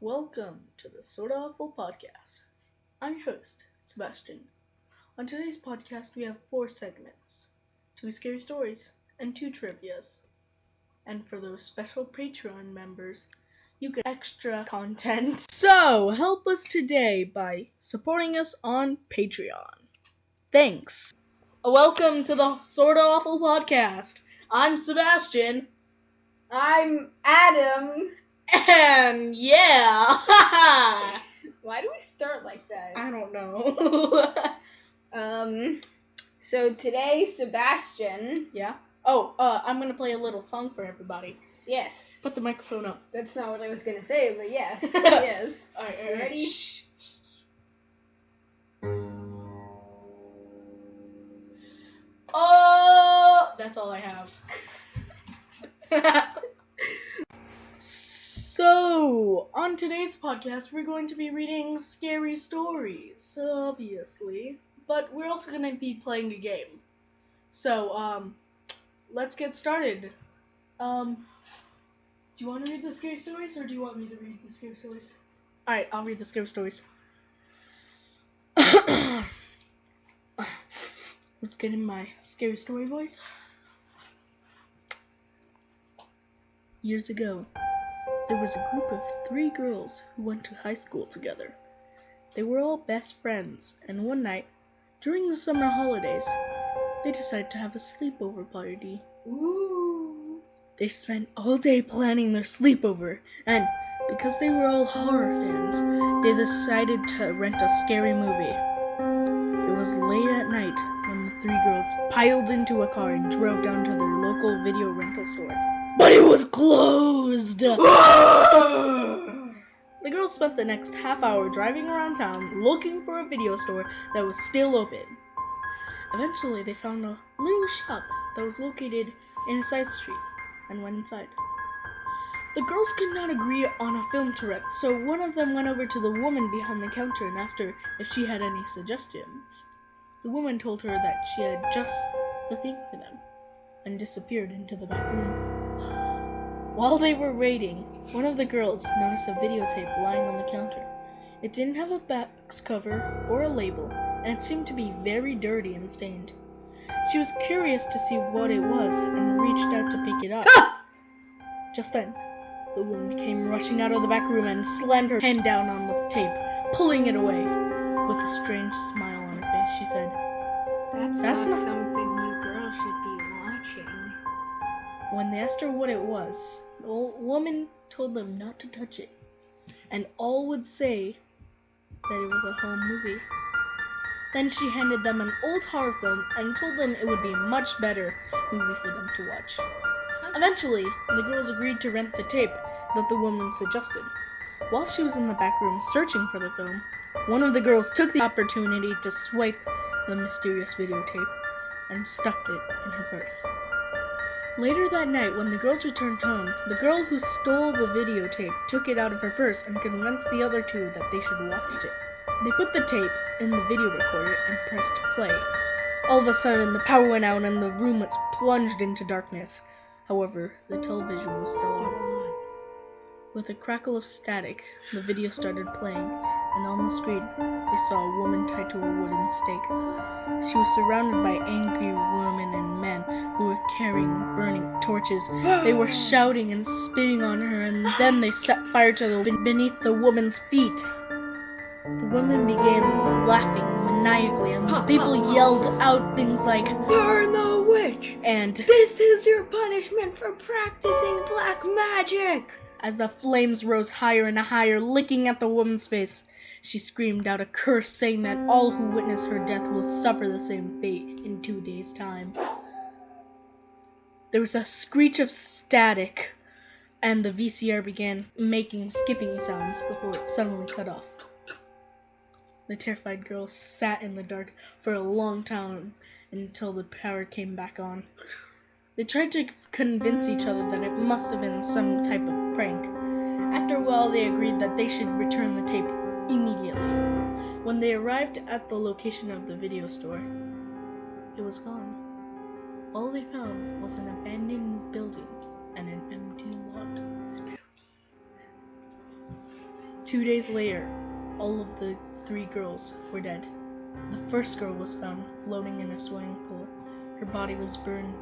Welcome to the Sorta Awful podcast. I'm your host, Sebastian. On today's podcast, we have 4 segments, 2 scary stories, and 2 trivias. And for those special Patreon members, you get extra content. So, help us today by supporting us on Patreon. Thanks. Welcome to the Sorta Awful podcast. I'm Sebastian. I'm Adam. And yeah. Why do we start like that? I don't know. So today, Sebastian. Yeah? I'm gonna play a little song for everybody. Yes. Put the microphone up. That's not what I was gonna say, but yes. Yes. Alright, You ready? Shh. Oh! That's all I have. So, on today's podcast, we're going to be reading scary stories, obviously. But we're also going to be playing a game. So, let's get started. Do you want to read the scary stories, or do you want me to read the scary stories? Alright, I'll read the scary stories. Let's get in my scary story voice. Years ago, there was a group of 3 girls who went to high school together. They were all best friends, and one night, during the summer holidays, they decided to have a sleepover party. Ooh. They spent all day planning their sleepover, and because they were all horror fans, they decided to rent a scary movie. It was late at night when the 3 girls piled into a car and drove down to their local video rental store. But it was closed! The girls spent the next half hour driving around town looking for a video store that was still open. Eventually, they found a little shop that was located in a side street and went inside. The girls could not agree on a film to rent, so one of them went over to the woman behind the counter and asked her if she had any suggestions. The woman told her that she had just the thing for them and disappeared into the back room. While they were waiting, one of the girls noticed a videotape lying on the counter. It didn't have a box cover or a label, and it seemed to be very dirty and stained. She was curious to see what it was and reached out to pick it up. Just then, the woman came rushing out of the back room and slammed her hand down on the tape, pulling it away. With a strange smile on her face, she said, That's not something you girls should be watching. When they asked her what it was, the old woman told them not to touch it, and all would say that it was a home movie. Then she handed them an old horror film and told them it would be a much better movie for them to watch. Eventually, the girls agreed to rent the tape that the woman suggested. While she was in the back room searching for the film, one of the girls took the opportunity to swipe the mysterious videotape and stuffed it in her purse. Later that night, when the girls returned home, the girl who stole the videotape took it out of her purse and convinced the other 2 that they should watch it. They put the tape in the video recorder and pressed play. All of a sudden, the power went out and the room was plunged into darkness. However, the television was still on. With a crackle of static, the video started playing, and on the screen, they saw a woman tied to a wooden stake. She was surrounded by angry women and men who were carrying burning torches. They were shouting and spitting on her, and then they set fire to the beneath the woman's feet. The women began laughing maniacally, and the people yelled out things like, "Burn the witch!" and "This is your punishment for practicing black magic!" As the flames rose higher and higher, licking at the woman's face, she screamed out a curse, saying that all who witness her death will suffer the same fate in 2 days' time. There was a screech of static, and the VCR began making skipping sounds before it suddenly cut off. The terrified girls sat in the dark for a long time until the power came back on. They tried to convince each other that it must have been some type of prank. After a while, they agreed that they should return the tape immediately. When they arrived at the location of the video store, it was gone. All they found was an abandoned building and an empty lot. 2 days later, all of the 3 girls were dead. The first girl was found floating in a swimming pool. Her body was burned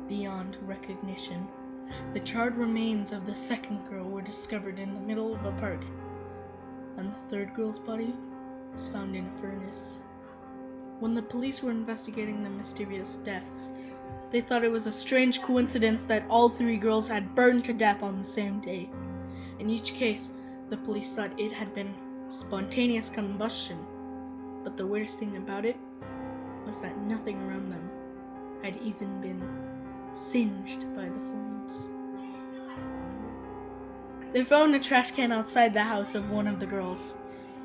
beyond recognition. The charred remains of the second girl were discovered in the middle of a park, and the third girl's body was found in a furnace. When the police were investigating the mysterious deaths, they thought it was a strange coincidence that all 3 girls had burned to death on the same day. In each case, the police thought it had been spontaneous combustion, but the weirdest thing about it was that nothing around them had even been singed by the flames. They found a trash can outside the house of one of the girls.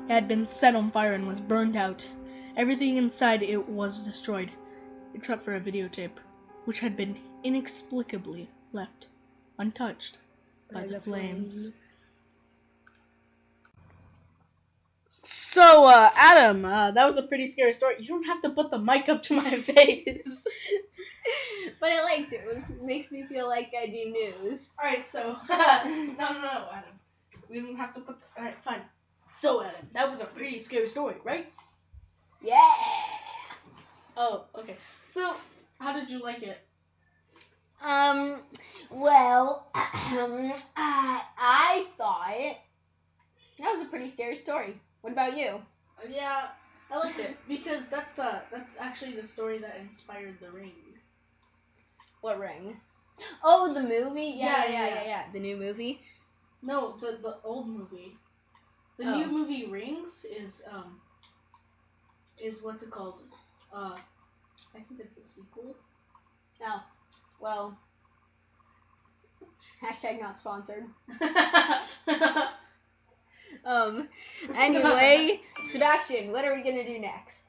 It had been set on fire and was burned out. Everything inside it was destroyed, except for a videotape, which had been inexplicably left untouched by the flames. So, Adam, that was a pretty scary story. You don't have to put the mic up to my face. But I liked it. It makes me feel like I do news. Alright, so, no, Adam. We don't have to put, alright, fine. So, Adam, that was a pretty scary story, right? Yeah! Oh, okay. So, how did you like it? Well, I thought that was a pretty scary story. What about you? Yeah, I liked it because that's actually the story that inspired The Ring. What Ring? Oh, the movie? Yeah. The new movie? No, the old movie. The Oh. new movie Rings is what's it called? I think it's a sequel. Oh, well. Hashtag not sponsored. Anyway, Sebastian, what are we gonna do next?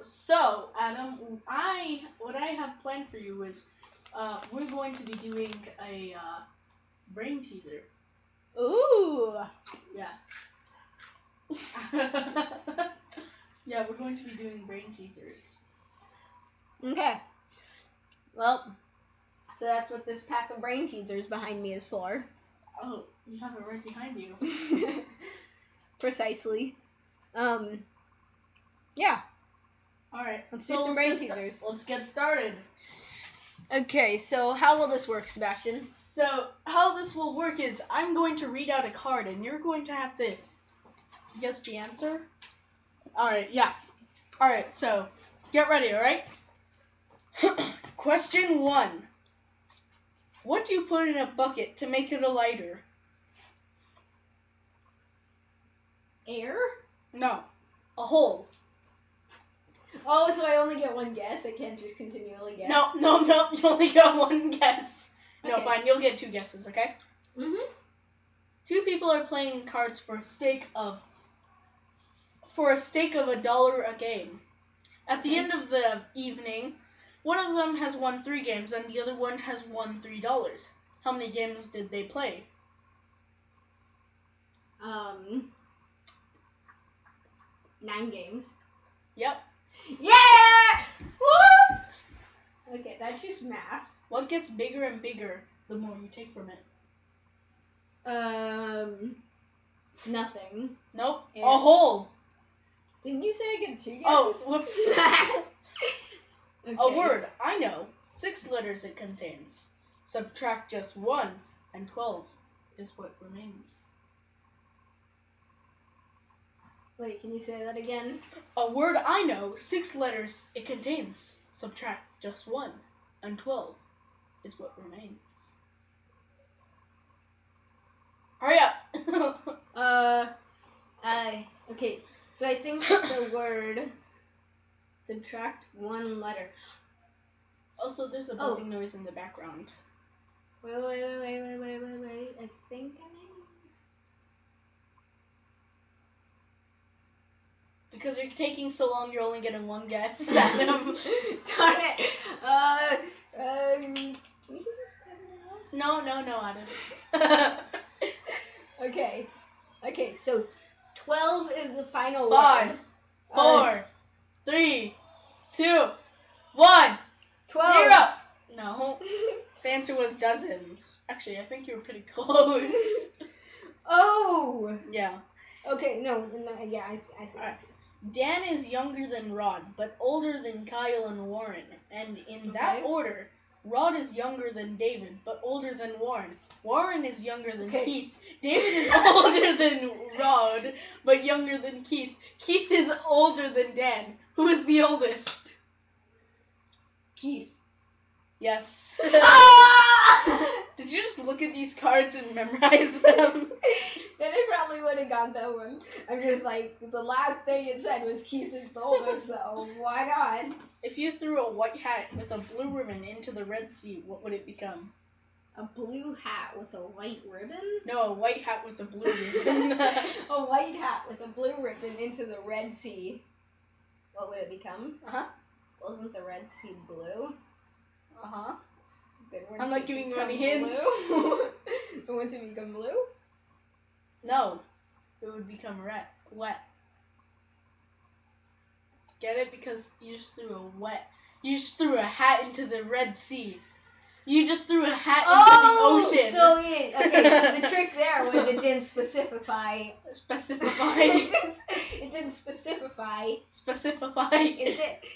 So, Adam, what I have planned for you is, we're going to be doing a, brain teaser. Ooh! Yeah. Yeah, we're going to be doing brain teasers. Okay. Well, so that's what this pack of brain teasers behind me is for. Oh, you have it right behind you. Precisely. Yeah. Alright, Let's do some brain teasers. Let's get started. Okay, so how will this work, Sebastian? So, how this will work is I'm going to read out a card and you're going to have to guess the answer. Alright, yeah. Alright, so get ready, alright? Question 1. What do you put in a bucket to make it a lighter? Air? No. A hole. Oh, so I only get one guess? I can't just continually guess? No, you only got one guess. Okay. No, fine, you'll get 2 guesses, okay? Mm-hmm. 2 people are playing cards for a stake of $1 a game. At the end of the evening, one of them has won 3 games and the other one has won $3. How many games did they play? 9 games. Yep. Yeah! Woo! Okay, that's just math. What gets bigger and bigger the more you take from it? Nothing. Nope. Air. A hole. Didn't you say I get 2 guesses? Oh, whoops. Okay. A word. I know. 6 letters it contains. Subtract just 1, and 12 is what remains. Wait, can you say that again? A word I know. 6 letters it contains. Subtract just 1, and 12 is what remains. Hurry up. Okay, so I think the word subtract 1 letter. Also, there's a buzzing noise in the background. Wait. I think I know. Because you're taking so long, you're only getting 1 guess at them. Darn it. We can just cut it out. No, Adam. Okay, so 12 is the final 5, word. 4, 3, 2, 1. 12. 0. No. The answer was dozens. Actually, I think you were pretty close. Oh! Yeah. Okay, no, yeah, I see. Alright. Dan is younger than Rod, but older than Kyle and Warren. And in that order, Rod is younger than David, but older than Warren. Warren is younger than Keith. David is older than Rod, but younger than Keith. Keith is older than Dan. Who is the oldest? Keith. Yes. Did you just look at these cards and memorize them? Then I probably would have got that one. I'm just like, the last thing it said was Keith is the oldest, so why not? If you threw a white hat with a blue ribbon into the Red Sea, what would it become? A blue hat with a white ribbon? No, a white hat with a blue ribbon. A white hat with a blue ribbon into the Red Sea. What would it become? Uh-huh. Wasn't the Red Sea blue? Uh-huh. Then I'm not giving you any hints. Wouldn't it become blue? No. It would become wet. Get it? Because you just threw a hat into the Red Sea. You just threw a hat into the ocean. So the trick there was it didn't specify. It didn't specify.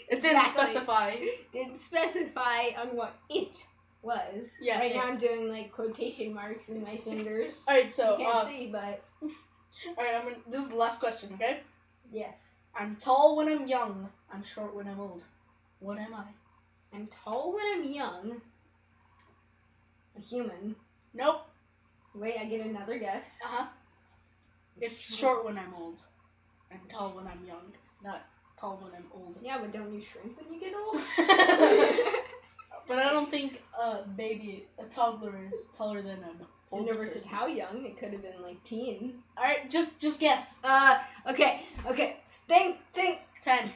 It didn't specify. Didn't specify on what it was. Yeah. Right now I'm doing like quotation marks in my fingers. Alright, so you can't see, but. Alright, this is the last question, okay? Yes. I'm tall when I'm young. I'm short when I'm old. What am I? I'm tall when I'm young. A human. Nope. Wait, I get another guess. Uh-huh. It's short when I'm old. And tall when I'm young. Not tall when I'm old. Yeah, but don't you shrink when you get old? But I don't think a toddler is taller than an old It never person. says how young. It could have been like teen. Alright, just guess. Okay. Think. 10,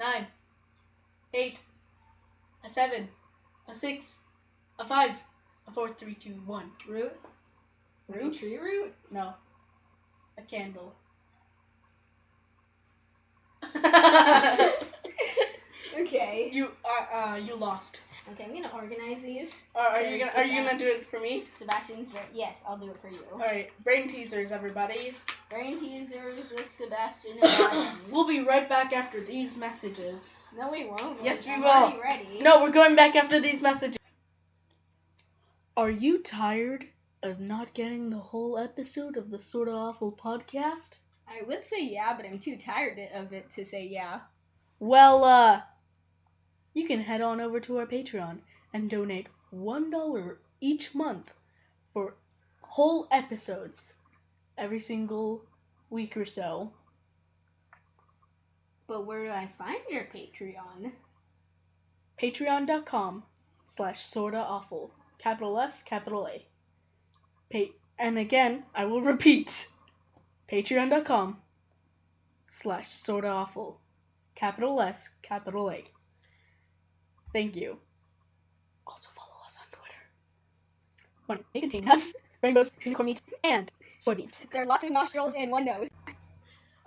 9, 8, a 7, a 6, a 5, a 4, 3, 2, 1. Root? Root? Tree root? No. A candle. Okay. You lost. Okay, I'm gonna organize these. Are you gonna do it for me? Sebastian's right. Yes, I'll do it for you. Alright, brain teasers, everybody. Brain teasers with Sebastian and Ryan. We'll be right back after these messages. No, we won't. Yes, we I'm will. already ready. No, we're going back after these messages. Are you tired of not getting the whole episode of the Sorta Awful podcast? I would say yeah, but I'm too tired of it to say yeah. Well, you can head on over to our Patreon and donate $1 each month for whole episodes every single week or so. But where do I find your Patreon? Patreon.com/sortaawful. Capital S, capital A. And again, I will repeat. Patreon.com/sortaawful. Capital S, capital A. Thank you. Also follow us on Twitter. They contain nuts, rainbows, unicorn meat, and soybeans. There are lots of nostrils and one nose.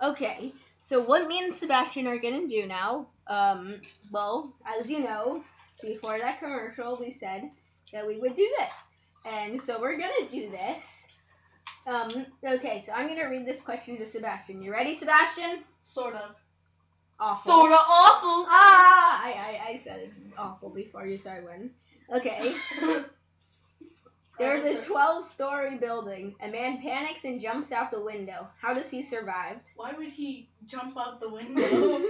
Okay, so what me and Sebastian are gonna do now, well, as you know, before that commercial, we said that we would do this. And so we're gonna do this. Okay, so I'm gonna read this question to Sebastian. You ready, Sebastian? Sort of. Awful. Sorta awful. I said it awful before you started one. Okay. There's a 12-story building. A man panics and jumps out the window. How does he survive? Why would he jump out the window?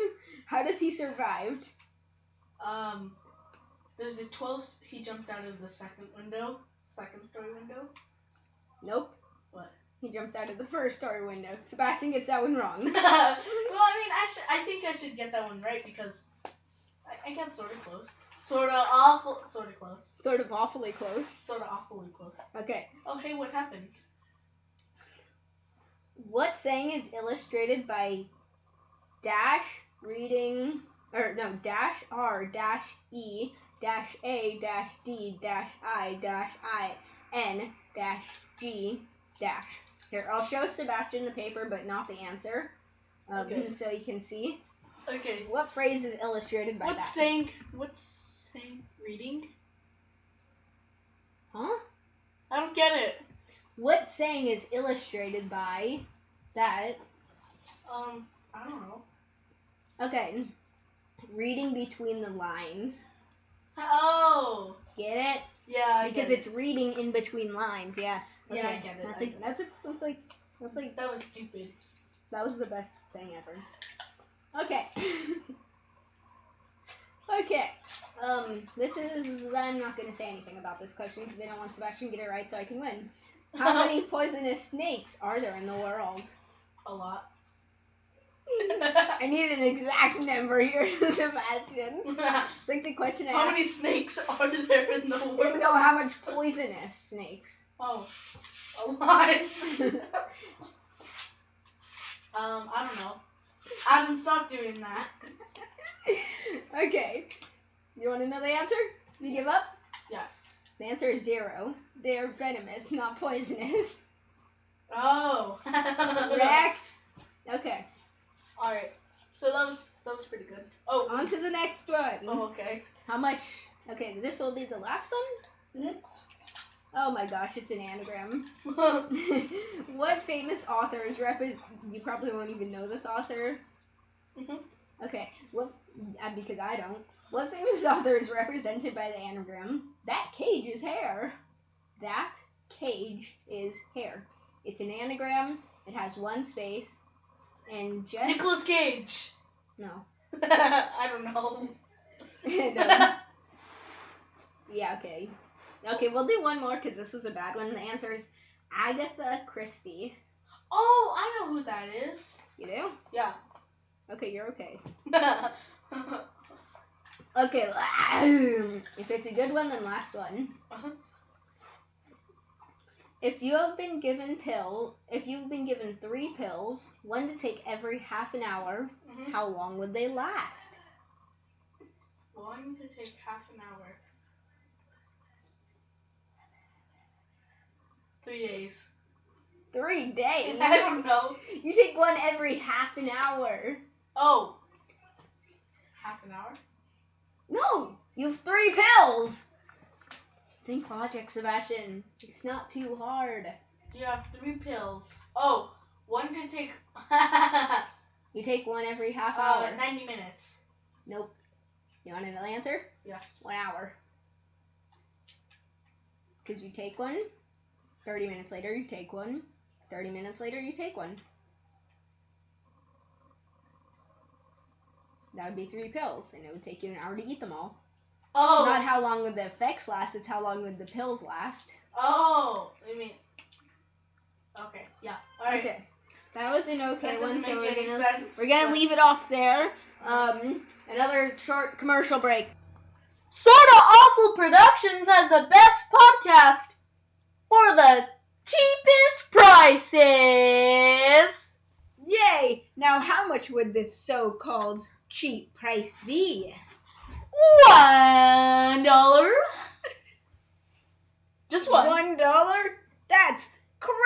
How does he survive? There's a 12. He jumped out of the second story window. Nope. What? He jumped out of the first-story window. Sebastian gets that one wrong. Well, I mean, I think I should get that one right because I got sort of close. Sort of awful. Sort of close. Sort of awfully close. Sort of awfully close. Okay. Oh, hey, what happened? What saying is illustrated by dash R dash E dash A dash D dash I N dash G dash? Here, I'll show Sebastian the paper, but not the answer. Okay. So you can see. Okay. What phrase is illustrated by that? What's saying reading? Huh? I don't get it. What saying is illustrated by That. I don't know. Okay. Reading between the lines. Oh. Get it? Yeah, I because get it's reading in between lines. Yes. Okay. Yeah, I get it. That's like That was stupid. that was the best thing ever. Okay. Okay. This is. I'm not gonna say anything about this question because I don't want Sebastian to get it right so I can win. How many poisonous snakes are there in the world? A lot. I need an exact number here, Sebastian. It's like the question I asked. How many snakes are there in the world? No, how much poisonous snakes? Oh, a lot. I don't know. Adam, stop doing that. Okay. You want to know the answer? You give up? Yes. The answer is 0. They are venomous, not poisonous. Oh. Correct. Okay. Alright. So that was pretty good. Oh. On to the next one. Oh, okay. How much? Okay, this will be the last one? Mm-hmm. Oh my gosh, it's an anagram. What famous authors you probably won't even know this author. Mm-hmm. Okay, because I don't. What famous author is represented by the anagram? That cage is hair. That cage is hair. It's an anagram. It has one space. And just... Nicolas Cage. No. I don't know. No. Yeah, okay. Okay, we'll do one more because this was a bad one. The answer is Agatha Christie. Oh, I know who that is. You do? Yeah. Okay, you're okay. Okay, if it's a good one, then last one. Uh-huh. If you've been given 3 pills, one to take every half an hour, how long would they last? One to take half an hour. 3 days. 3 days? I don't know. You take one every half an hour. Oh. Half an hour? No, you have 3 pills. Think logic, Sebastian. It's not too hard. You have 3 pills. Oh, one to take. You take one every half hour. 90 minutes. Nope. You want another answer? Yeah. 1 hour. Because you take one, 30 minutes later you take one, 30 minutes later you take one. That would be 3 pills, and it would take you an hour to eat them all. Oh. It's not how long would the effects last, it's how long would the pills last. Oh, I mean. Okay, yeah. All right. Okay. That was an okay one, so we're gonna leave it off there. Another short commercial break. Sorta Awful Productions has the best podcast for the cheapest prices. Yay! Now how much would this so-called cheap price be? $1. Just one. $1? That's crazy!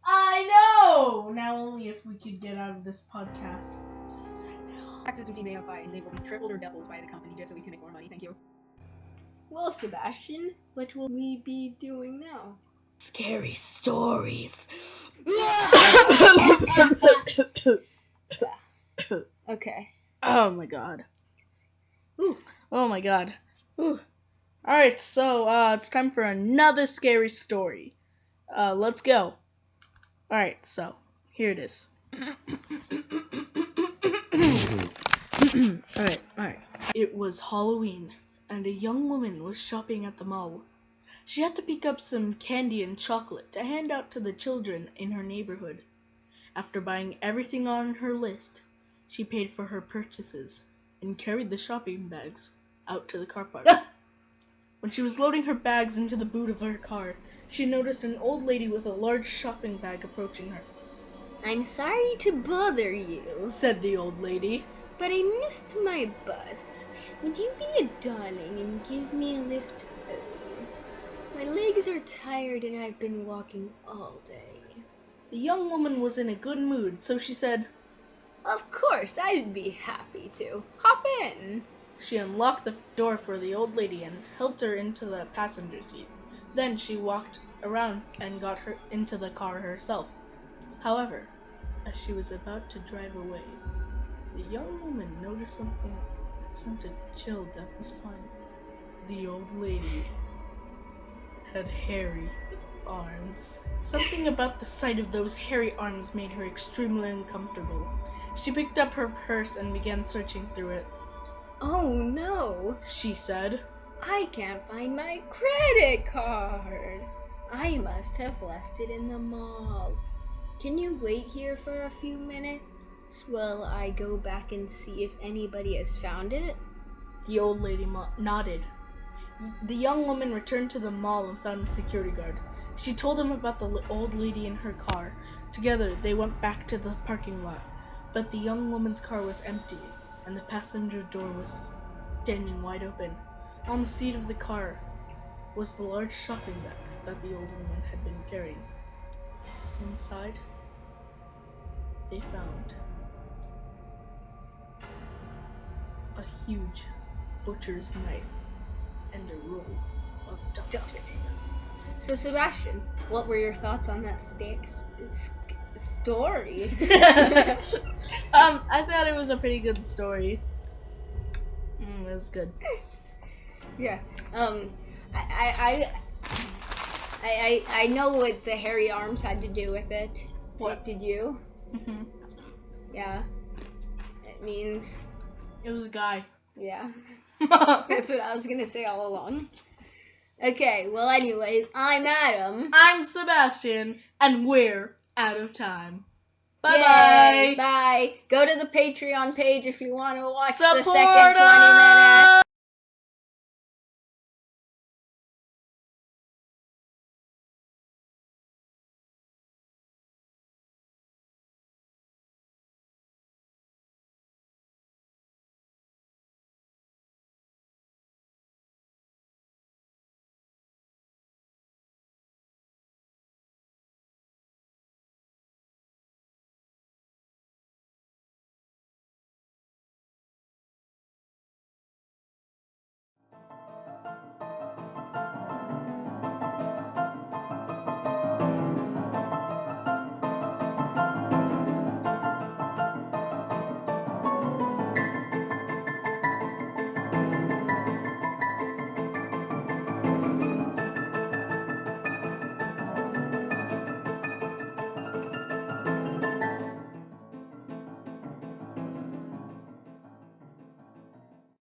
I know! Now only if we could get out of this podcast. Taxes would be made up by, and they will be tripled or doubled by the company just so we can make more money. Thank you. Well, Sebastian, what will we be doing now? Scary stories. Okay. Oh my god. Ooh. Oh my god. Ooh. Alright, so it's time for another scary story. Let's go. Alright, so here it is. Alright. It was Halloween, and a young woman was shopping at the mall. She had to pick up some candy and chocolate to hand out to the children in her neighborhood. After buying everything on her list, she paid for her purchases and carried the shopping bags out to the car park. When she was loading her bags into the boot of her car, she noticed an old lady with a large shopping bag approaching her. I'm sorry to bother you, Said the old lady. but I missed my bus. Would you be a darling and give me a lift home? My legs are tired and I've been walking all day. The young woman was in a good mood, so she said, Of course, I'd be happy to. Hop in. She unlocked the door for the old lady and helped her into the passenger seat. Then she walked around and got her into the car herself. However, as she was about to drive away, the young woman noticed something that sent a chill down her spine. The old lady had hairy arms. Something about the sight of those hairy arms made her extremely uncomfortable. She picked up her purse and began searching through it. Oh no, She said, I can't find my credit card. I must have left it in the mall. Can you wait here for a few minutes while I go back and see if anybody has found it? The old lady nodded. The young woman returned to the mall and found a security guard. She told him about the old lady in her car. Together, they went back to the parking lot, but the young woman's car was empty, and the passenger door was standing wide open. On the seat of the car was the large shopping bag that the old woman had been carrying. Inside, they found a huge butcher's knife and a roll of duct tape. So Sebastian, what were your thoughts on that story? I thought it was a pretty good story. It was good. Yeah. I know what the hairy arms had to do with it. What did you? Mm-hmm. Yeah. It means. It was a guy. Yeah. That's what I was gonna say all along. Okay, well anyways, I'm Adam. I'm Sebastian, and we're out of time. Bye-bye. Yay, bye. Go to the Patreon page if you want to watch Support the second 20 minutes.